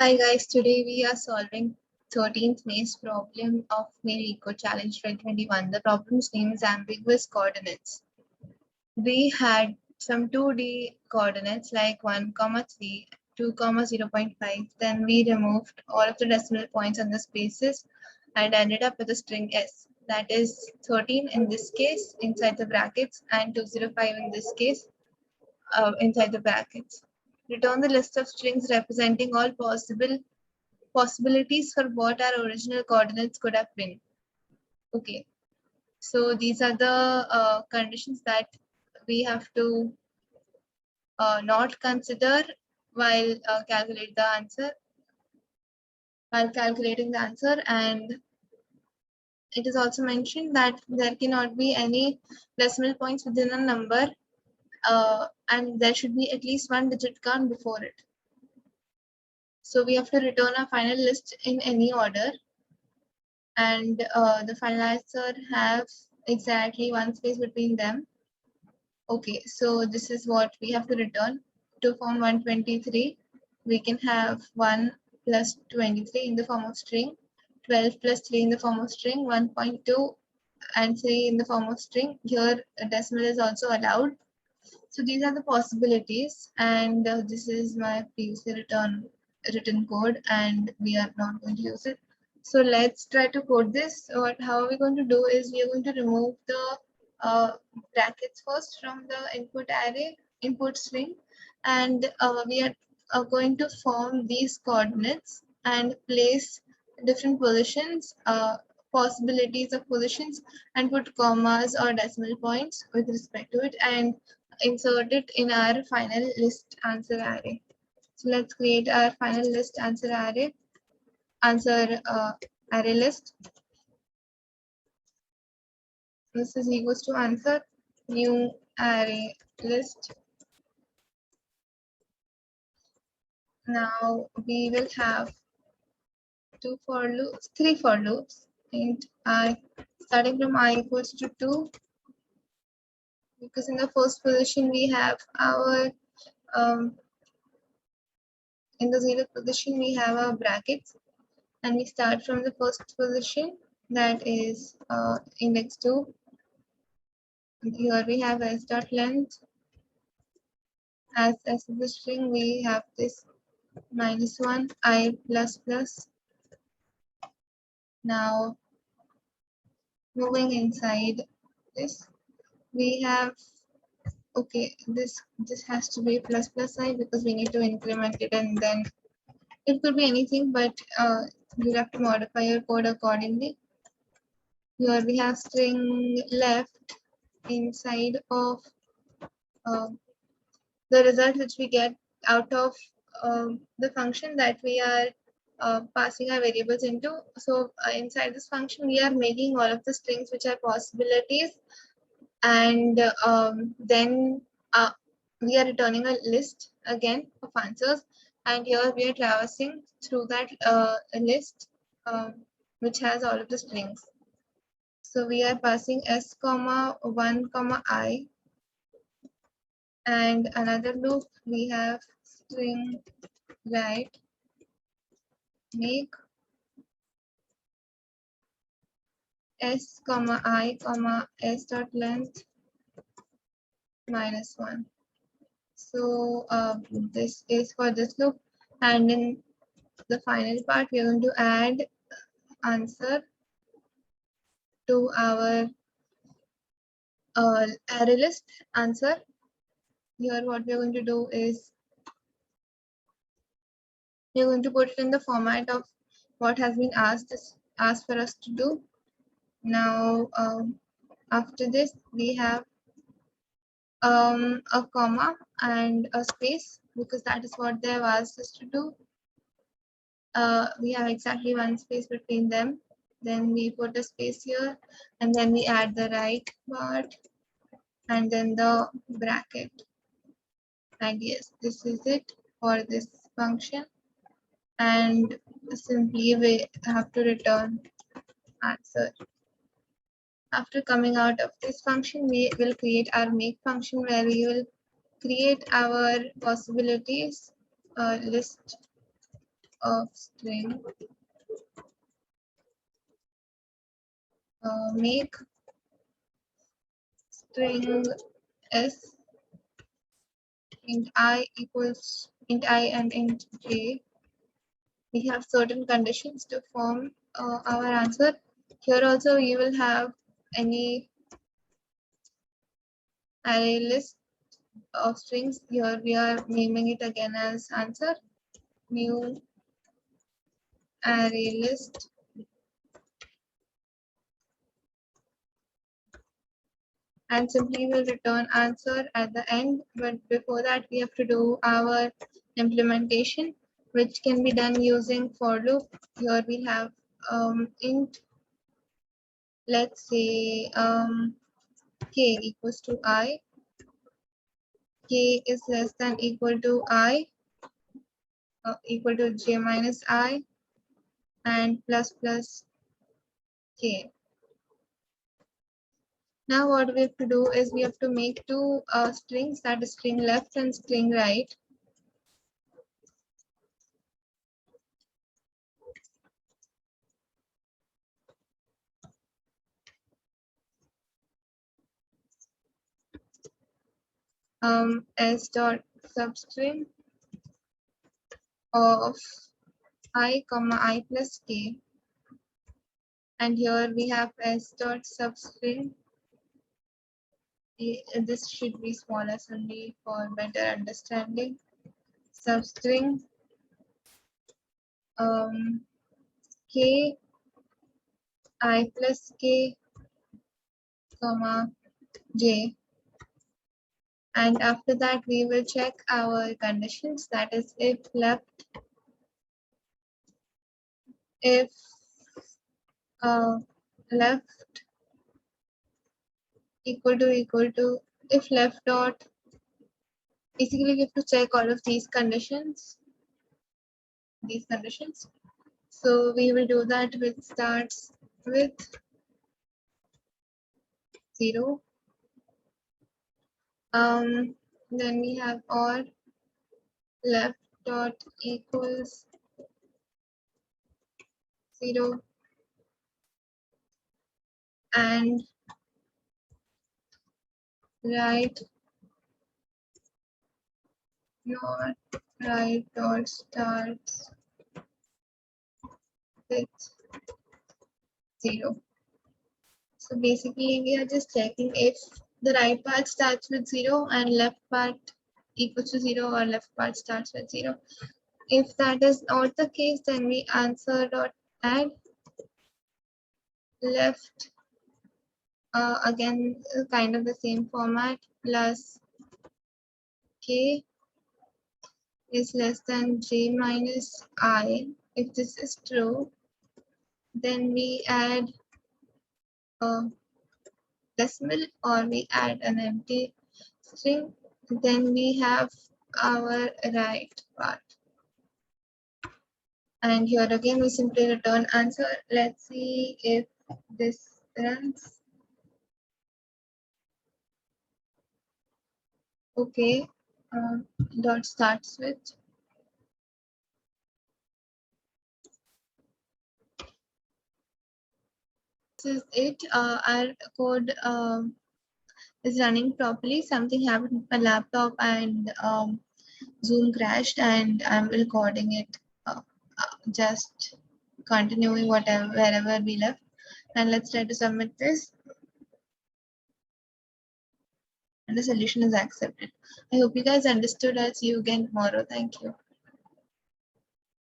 Hi guys, today we are solving 13th May's problem of May LeetCode Challenge 2021. The problem's name is Ambiguous Coordinates. We had some 2D coordinates like 1, 3, 2, 0.5. Then we removed all of the decimal points on the spaces and ended up with a string S. That is 13 in this case inside the brackets and 205 in this case inside the brackets. Return the list of strings representing all possibilities for what our original coordinates could have been. Okay, so these are the conditions that we have to not consider while calculating the answer, and it is also mentioned that there cannot be any decimal points within a number, and there should be at least one digit count before it. So we have to return a final list in any order, and the final answer has exactly one space between them. Okay, so this is what we have to return. To form 123, we can have 1 plus 23 in the form of string, 12 plus 3 in the form of string, 1.2 and 3 in the form of string. Here a decimal is also allowed. So these are the possibilities, and this is my previously written code, and we are not going to use it. So let's try to code this. How are we going to do is we are going to remove the brackets first from the input string, and we are going to form these coordinates and place different positions, possibilities of positions, and put commas or decimal points with respect to it, and insert it in our final list answer array. So let's create our final list answer array list. This is equals to answer new array list. Now we will have three for loops, and starting from I equals to 2, because in the first position we have our in the 0th position we have our brackets, and we start from the first position, that is index 2. Here we have s dot length. As the string, we have this -1 I plus plus. Now moving inside this, we have, okay, this has to be plus plus I because we need to increment it, and then it could be anything, but you have to modify your code accordingly. Here we have string left inside of the result which we get out of the function that we are passing our variables into. So inside this function, we are making all of the strings which are possibilities, and then we are returning a list again of answers, and here we are traversing through that list which has all of the strings. So we are passing s comma 1 comma I, and another loop we have string right make s comma I comma s dot length -1. So this is for this loop, and in the final part we are going to add answer to our array list answer. Here what we are going to do is we are going to put it in the format of what has been asked for us to do. Now after this we have a comma and a space, because that is what they have asked us to do. We have exactly one space between them. Then we put a space here, and then we add the right part, and then the bracket. And yes, this is it for this function. And simply we have to return answer. After coming out of this function, we will create our make function, where we will create our possibilities list of string, make string s int I equals int I and int j. We have certain conditions to form our answer. Here also you will have any array list of strings. Here we are naming it again as answer. New array list and simply will return answer at the end. But before that, we have to do our implementation, which can be done using for loop. Here we have int, let's say k equals to I. K is less than equal to I, equal to j minus I, and plus plus k. Now what we have to do is we have to make two strings, that is string left and string right. S dot substring of I comma I plus k, and here we have S dot substring. This should be smaller only for better understanding. Substring k I plus k comma j, and after that we will check our conditions, that is if left left equal to if left dot, basically we have to check all of these conditions. So we will do that with starts with 0. Then we have or left dot equals 0 and right not right dot starts with 0. So basically we are just checking if the right part starts with 0 and left part equals to 0 or left part starts with 0. If that is not the case, then we answer dot add left, again kind of the same format, plus k is less than j minus I. If this is true, then we add a decimal or we add an empty string. Then we have our right part. And here again we simply return answer. Let's see if this runs. Okay, dot starts with. This is it. Our code is running properly. Something happened with my laptop and Zoom crashed, and I'm recording it. Just continuing wherever we left. And let's try to submit this. And the solution is accepted. I hope you guys understood. I'll see you again tomorrow. Thank you.